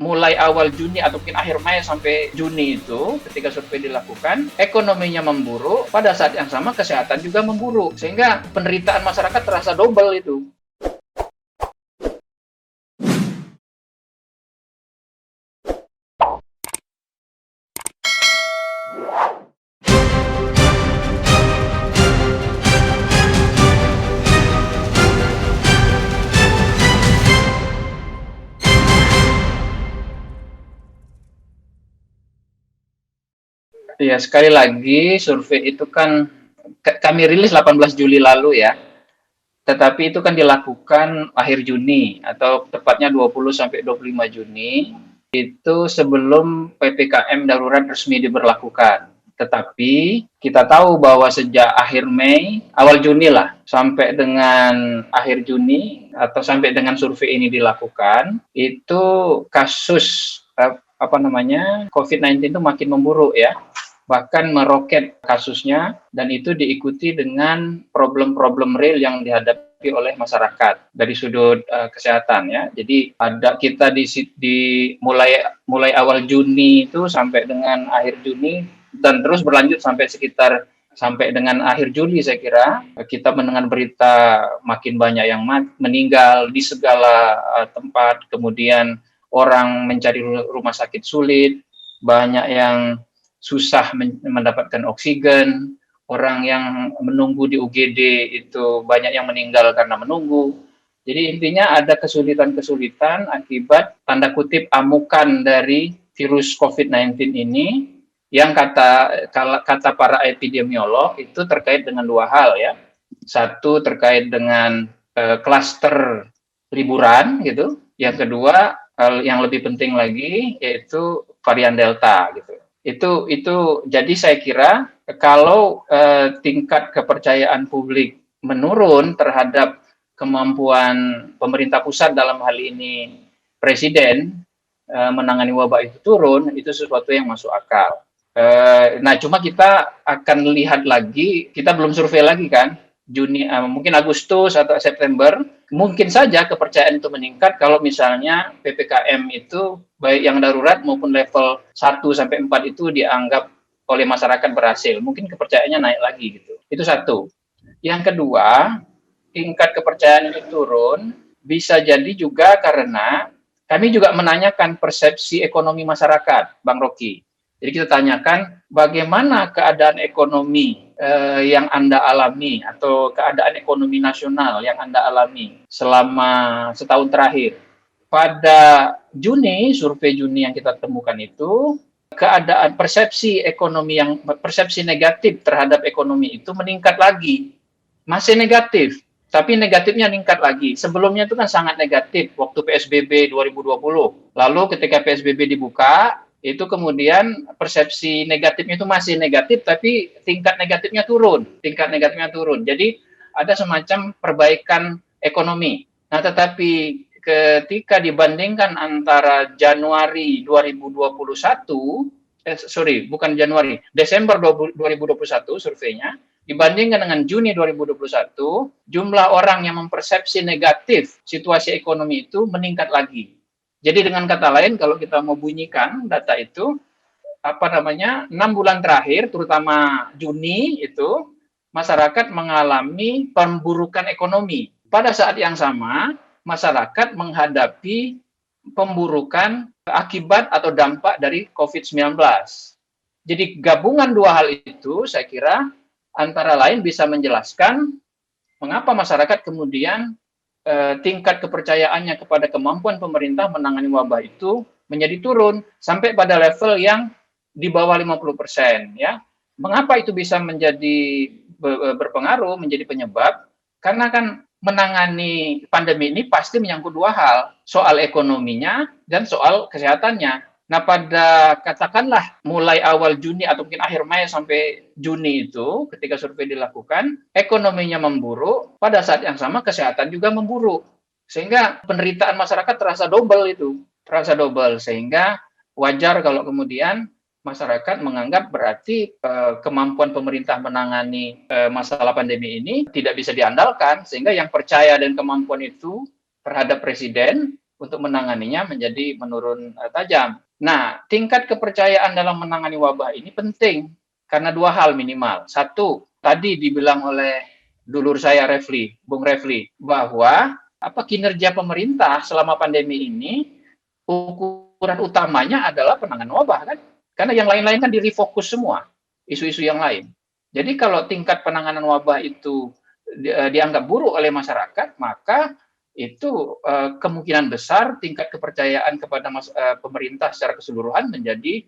mulai awal Juni atau mungkin akhir Mei sampai Juni itu ketika survei dilakukan, ekonominya memburuk, pada saat yang sama kesehatan juga memburuk, sehingga penderitaan masyarakat terasa double itu. Ya, sekali lagi survei itu kan kami rilis 18 Juli lalu ya. Tetapi itu kan dilakukan akhir Juni atau tepatnya 20 sampai 25 Juni itu sebelum PPKM darurat resmi diberlakukan. Tetapi kita tahu bahwa sejak akhir Mei, awal Juni lah, sampai dengan akhir Juni atau sampai dengan survei ini dilakukan, itu kasus COVID-19 itu makin memburuk ya, bahkan meroket kasusnya, dan itu diikuti dengan problem-problem real yang dihadapi oleh masyarakat dari sudut kesehatan ya. Jadi ada kita di mulai awal Juni itu sampai dengan akhir Juni dan terus berlanjut sampai dengan akhir Juli, saya kira kita mendengar berita makin banyak yang meninggal di segala tempat, kemudian orang mencari rumah sakit sulit, banyak yang susah mendapatkan oksigen, orang yang menunggu di UGD itu banyak yang meninggal karena menunggu. Jadi intinya ada kesulitan-kesulitan akibat tanda kutip amukan dari virus COVID-19 ini, yang kata para epidemiolog itu terkait dengan dua hal ya. Satu terkait dengan klaster liburan gitu. Yang kedua, yang lebih penting lagi yaitu varian Delta gitu. Itu jadi saya kira kalau tingkat kepercayaan publik menurun terhadap kemampuan pemerintah pusat, dalam hal ini presiden, menangani wabah itu turun, itu sesuatu yang masuk akal. Nah, cuma kita akan lihat lagi, kita belum survei lagi kan, Juni, mungkin Agustus atau September, mungkin saja kepercayaan itu meningkat kalau misalnya PPKM itu baik yang darurat maupun level 1 sampai 4 itu dianggap oleh masyarakat berhasil. Mungkin kepercayaannya naik lagi gitu. Itu satu. Yang kedua, tingkat kepercayaan itu turun bisa jadi juga karena kami juga menanyakan persepsi ekonomi masyarakat, Bang Rocky. Jadi kita tanyakan bagaimana keadaan ekonomi yang Anda alami atau keadaan ekonomi nasional yang Anda alami selama setahun terakhir. Pada Juni, survei Juni yang kita temukan itu, keadaan persepsi negatif terhadap ekonomi itu meningkat lagi. Masih negatif, tapi negatifnya meningkat lagi. Sebelumnya itu kan sangat negatif waktu PSBB 2020. Lalu ketika PSBB dibuka, itu kemudian persepsi negatifnya itu masih negatif, tapi tingkat negatifnya turun. Jadi ada semacam perbaikan ekonomi. Nah, tetapi ketika dibandingkan antara Januari 2021, Desember 2021 surveinya, dibandingkan dengan Juni 2021, jumlah orang yang mempersepsi negatif situasi ekonomi itu meningkat lagi. Jadi dengan kata lain, kalau kita mau bunyikan data itu, 6 bulan terakhir, terutama Juni itu, masyarakat mengalami pemburukan ekonomi. Pada saat yang sama, masyarakat menghadapi pemburukan akibat atau dampak dari COVID-19. Jadi gabungan dua hal itu, saya kira, antara lain bisa menjelaskan mengapa masyarakat kemudian tingkat kepercayaannya kepada kemampuan pemerintah menangani wabah itu menjadi turun sampai pada level yang di bawah 50% ya. Mengapa itu bisa menjadi berpengaruh, menjadi penyebab? Karena kan menangani pandemi ini pasti menyangkut dua hal, soal ekonominya dan soal kesehatannya. Nah, pada katakanlah mulai awal Juni atau mungkin akhir Mei sampai Juni itu, ketika survei dilakukan, ekonominya memburuk, pada saat yang sama kesehatan juga memburuk. Sehingga penderitaan masyarakat terasa double, sehingga wajar kalau kemudian masyarakat menganggap berarti kemampuan pemerintah menangani masalah pandemi ini tidak bisa diandalkan, sehingga yang percaya dan kemampuan itu terhadap presiden untuk menanganinya menjadi menurun tajam. Nah, tingkat kepercayaan dalam menangani wabah ini penting karena dua hal minimal. Satu, tadi dibilang oleh dulur saya Bung Refli, bahwa kinerja pemerintah selama pandemi ini ukuran utamanya adalah penanganan wabah kan? Karena yang lain-lain kan di-refocus semua isu-isu yang lain. Jadi kalau tingkat penanganan wabah itu dianggap buruk oleh masyarakat, maka itu kemungkinan besar tingkat kepercayaan kepada pemerintah secara keseluruhan menjadi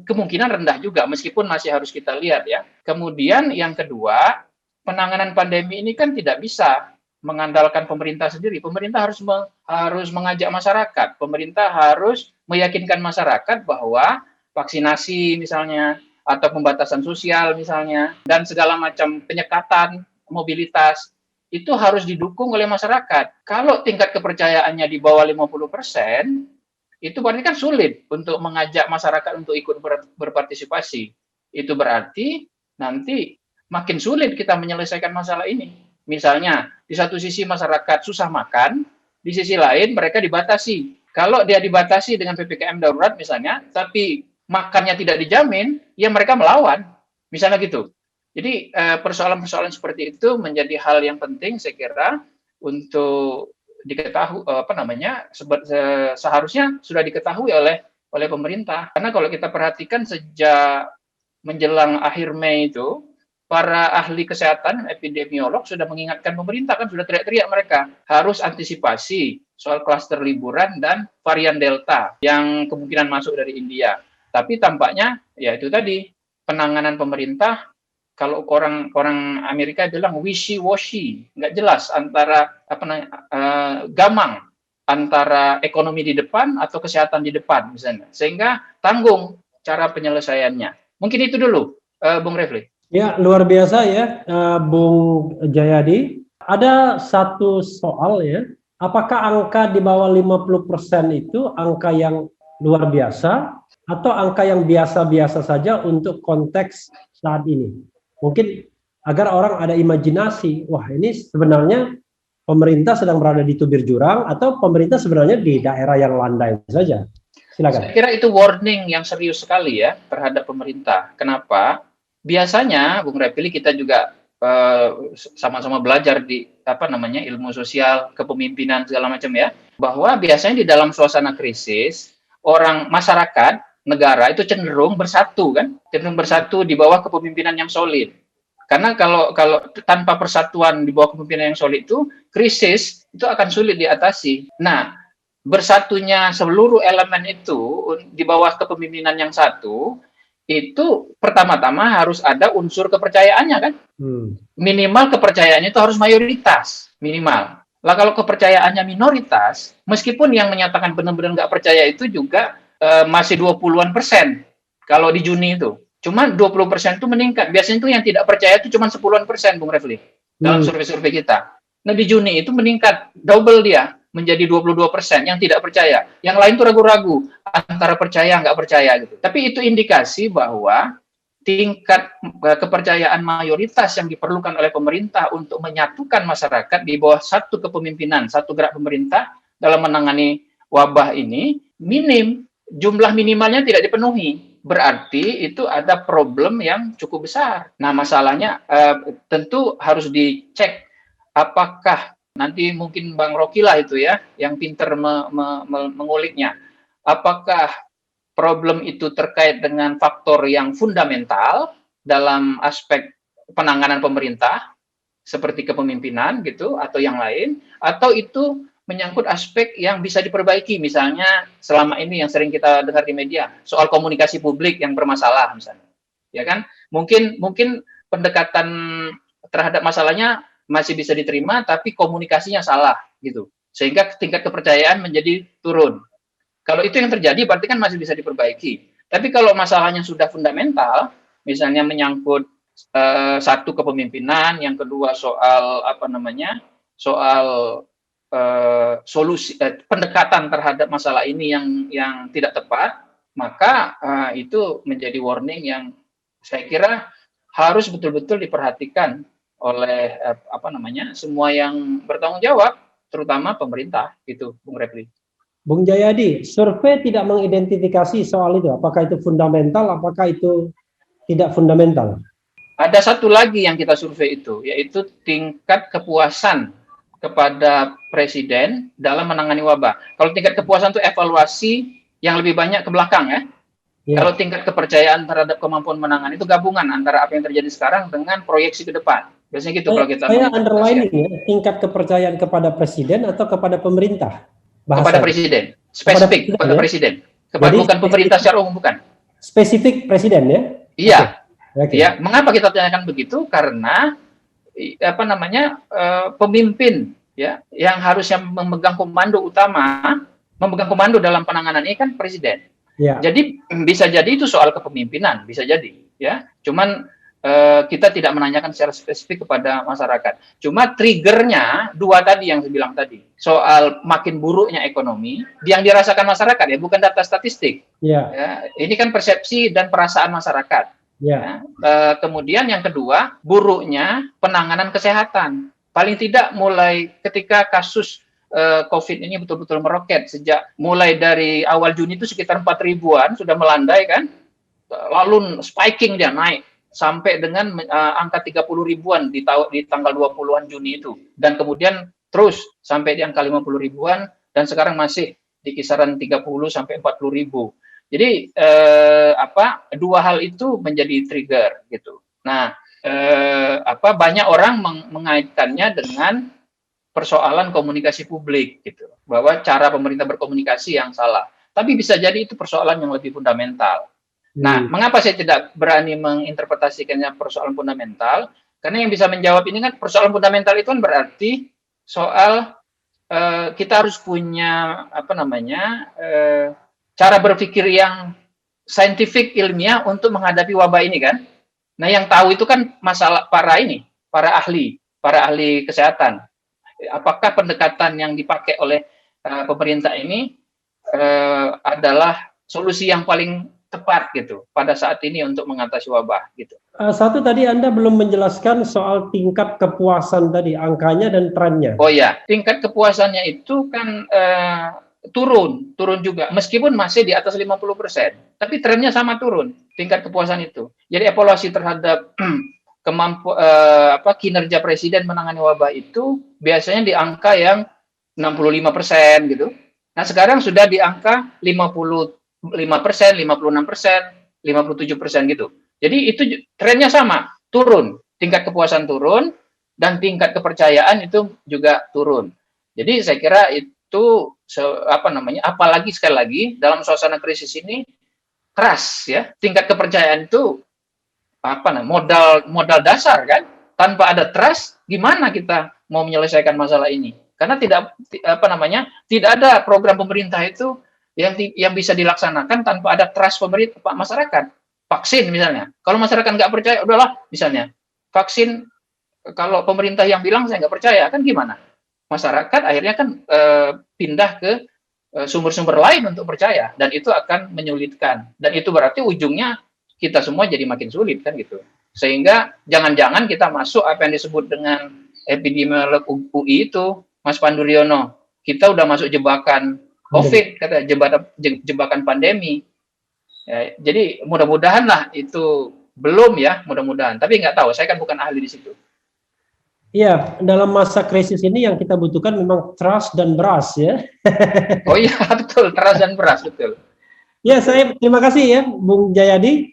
kemungkinan rendah juga, meskipun masih harus kita lihat ya. Kemudian yang kedua, penanganan pandemi ini kan tidak bisa mengandalkan pemerintah sendiri. Pemerintah harus mengajak masyarakat. Pemerintah harus meyakinkan masyarakat bahwa vaksinasi misalnya atau pembatasan sosial misalnya dan segala macam penyekatan mobilitas itu harus didukung oleh masyarakat. Kalau tingkat kepercayaannya di bawah 50%, itu berarti kan sulit untuk mengajak masyarakat untuk ikut berpartisipasi. Itu berarti nanti makin sulit kita menyelesaikan masalah ini. Misalnya, di satu sisi masyarakat susah makan, di sisi lain mereka dibatasi. Kalau dia dibatasi dengan PPKM darurat misalnya, tapi makannya tidak dijamin, ya mereka melawan. Misalnya gitu. Jadi persoalan-persoalan seperti itu menjadi hal yang penting saya kira untuk diketahui seharusnya sudah diketahui oleh pemerintah. Karena kalau kita perhatikan sejak menjelang akhir Mei itu para ahli kesehatan epidemiolog sudah mengingatkan pemerintah, kan sudah teriak-teriak mereka harus antisipasi soal klaster liburan dan varian Delta yang kemungkinan masuk dari India. Tapi tampaknya ya itu tadi penanganan pemerintah, kalau orang Amerika bilang wishy-washy, nggak jelas antara gamang antara ekonomi di depan atau kesehatan di depan misalnya, sehingga tanggung cara penyelesaiannya. Mungkin itu dulu, Bung Refli. Ya, luar biasa ya, Bung Jayadi. Ada satu soal ya, apakah angka di bawah 50% itu angka yang luar biasa atau angka yang biasa-biasa saja untuk konteks saat ini? Mungkin agar orang ada imajinasi, wah ini sebenarnya pemerintah sedang berada di tubir jurang atau pemerintah sebenarnya di daerah yang landai saja. Silakan. Saya kira itu warning yang serius sekali ya terhadap pemerintah. Kenapa? Biasanya, Bung Repili, kita juga sama-sama belajar di ilmu sosial, kepemimpinan segala macam ya, bahwa biasanya di dalam suasana krisis, masyarakat negara itu cenderung bersatu di bawah kepemimpinan yang solid. Karena kalau tanpa persatuan di bawah kepemimpinan yang solid itu, krisis itu akan sulit diatasi. Nah, bersatunya seluruh elemen itu di bawah kepemimpinan yang satu, itu pertama-tama harus ada unsur kepercayaannya kan. Minimal kepercayaannya itu harus mayoritas, minimal. Lah kalau kepercayaannya minoritas, meskipun yang menyatakan benar-benar nggak percaya itu juga masih 20-an% kalau di Juni itu. Cuma 20% itu meningkat. Biasanya itu yang tidak percaya itu cuma 10-an%, Bung Refli, dalam survei-survei kita. Nah di Juni itu meningkat, double dia, menjadi 22% yang tidak percaya. Yang lain itu ragu-ragu, antara percaya nggak percaya gitu. Tapi itu indikasi bahwa tingkat kepercayaan mayoritas yang diperlukan oleh pemerintah untuk menyatukan masyarakat di bawah satu kepemimpinan, satu gerak pemerintah dalam menangani wabah ini minim. Jumlah minimalnya tidak dipenuhi, berarti itu ada problem yang cukup besar. Nah, masalahnya tentu harus dicek apakah nanti mungkin Bang Rocky lah itu ya, yang pinter menguliknya. Apakah problem itu terkait dengan faktor yang fundamental dalam aspek penanganan pemerintah, seperti kepemimpinan gitu, atau yang lain, atau itu menyangkut aspek yang bisa diperbaiki, misalnya selama ini yang sering kita dengar di media soal komunikasi publik yang bermasalah misalnya, ya kan? Mungkin pendekatan terhadap masalahnya masih bisa diterima, tapi komunikasinya salah gitu, sehingga tingkat kepercayaan menjadi turun. Kalau itu yang terjadi, berarti kan masih bisa diperbaiki. Tapi kalau masalahnya sudah fundamental, misalnya menyangkut satu kepemimpinan, yang kedua soal solusi pendekatan terhadap masalah ini yang tidak tepat, maka itu menjadi warning yang saya kira harus betul-betul diperhatikan oleh semua yang bertanggung jawab, terutama pemerintah, gitu, Bung Repli. Bung Jayadi, survei tidak mengidentifikasi soal itu. Apakah itu fundamental, apakah itu tidak fundamental? Ada satu lagi yang kita survei itu, yaitu tingkat kepuasan kepada Presiden dalam menangani wabah. Kalau tingkat kepuasan itu evaluasi yang lebih banyak ke belakang ya. Ya. Kalau tingkat kepercayaan terhadap kemampuan menangani itu gabungan antara apa yang terjadi sekarang dengan proyeksi ke depan. Biasanya gitu kalau kita saya underlining ya, tingkat kepercayaan kepada Presiden atau kepada pemerintah? Kepada Presiden, spesifik kepada Presiden. Kepada bukan pemerintah secara umum, bukan. Spesifik Presiden ya? Iya. Okay. Ya, mengapa kita tanyakan begitu? Karena pemimpin ya yang harusnya memegang komando utama, memegang komando dalam penanganan ini kan Presiden. Ya. Jadi bisa jadi itu soal kepemimpinan, bisa jadi ya. Cuman kita tidak menanyakan secara spesifik kepada masyarakat. Cuma triggernya dua tadi yang saya bilang tadi, soal makin buruknya ekonomi yang dirasakan masyarakat ya, bukan data statistik. Ya. Ya, ini kan persepsi dan perasaan masyarakat. Ya. Kemudian yang kedua, buruknya penanganan kesehatan. Paling tidak mulai ketika kasus COVID ini betul-betul meroket sejak mulai dari awal Juni itu sekitar 4.000-an sudah melandai kan, lalu spiking dia naik sampai dengan angka 30 ribuan di tanggal 20-an Juni itu, dan kemudian terus sampai di angka 50 ribuan dan sekarang masih di kisaran 30 sampai 40 ribu. Jadi dua hal itu menjadi trigger gitu. Nah, banyak orang mengaitkannya dengan persoalan komunikasi publik gitu, bahwa cara pemerintah berkomunikasi yang salah. Tapi bisa jadi itu persoalan yang lebih fundamental. Nah, mengapa saya tidak berani menginterpretasikannya persoalan fundamental? Karena yang bisa menjawab ini kan persoalan fundamental itu kan berarti soal kita harus punya cara berpikir yang saintifik ilmiah untuk menghadapi wabah ini kan. Nah, yang tahu itu kan masalah para ahli kesehatan. Apakah pendekatan yang dipakai oleh pemerintah ini adalah solusi yang paling tepat gitu pada saat ini untuk mengatasi wabah gitu. Satu tadi Anda belum menjelaskan soal tingkat kepuasan tadi, angkanya dan trennya. Oh ya, tingkat kepuasannya itu kan turun juga, meskipun masih di atas 50%, tapi trennya sama turun, tingkat kepuasan itu. Jadi evaluasi terhadap kinerja Presiden menangani wabah itu biasanya di angka yang 65% gitu. Nah, sekarang sudah di angka 55%, 56%, 57% gitu. Jadi itu trennya sama, turun. Tingkat kepuasan turun dan tingkat kepercayaan itu juga turun. Jadi saya kira itu apalagi sekali lagi dalam suasana krisis ini trust ya. Tingkat kepercayaan itu modal dasar kan. Tanpa ada trust gimana kita mau menyelesaikan masalah ini? Karena tidak ada program pemerintah itu yang bisa dilaksanakan tanpa ada trust pemerintah masyarakat. Vaksin misalnya, kalau masyarakat nggak percaya, udahlah misalnya vaksin, kalau pemerintah yang bilang saya nggak percaya, kan gimana? Masyarakat akhirnya kan pindah ke sumber-sumber lain untuk percaya, dan itu akan menyulitkan, dan itu berarti ujungnya kita semua jadi makin sulit kan gitu. Sehingga jangan-jangan kita masuk apa yang disebut dengan epidemiolog UI itu, Mas Pandu Riono, kita udah masuk jebakan COVID, kata jebakan pandemi. Ya, jadi mudah-mudahan lah itu belum ya, mudah-mudahan. Tapi nggak tahu, saya kan bukan ahli di situ. Iya, dalam masa krisis ini yang kita butuhkan memang trust dan beras ya. Oh iya betul, trust dan beras betul. Ya, saya terima kasih ya, Bung Jayadi.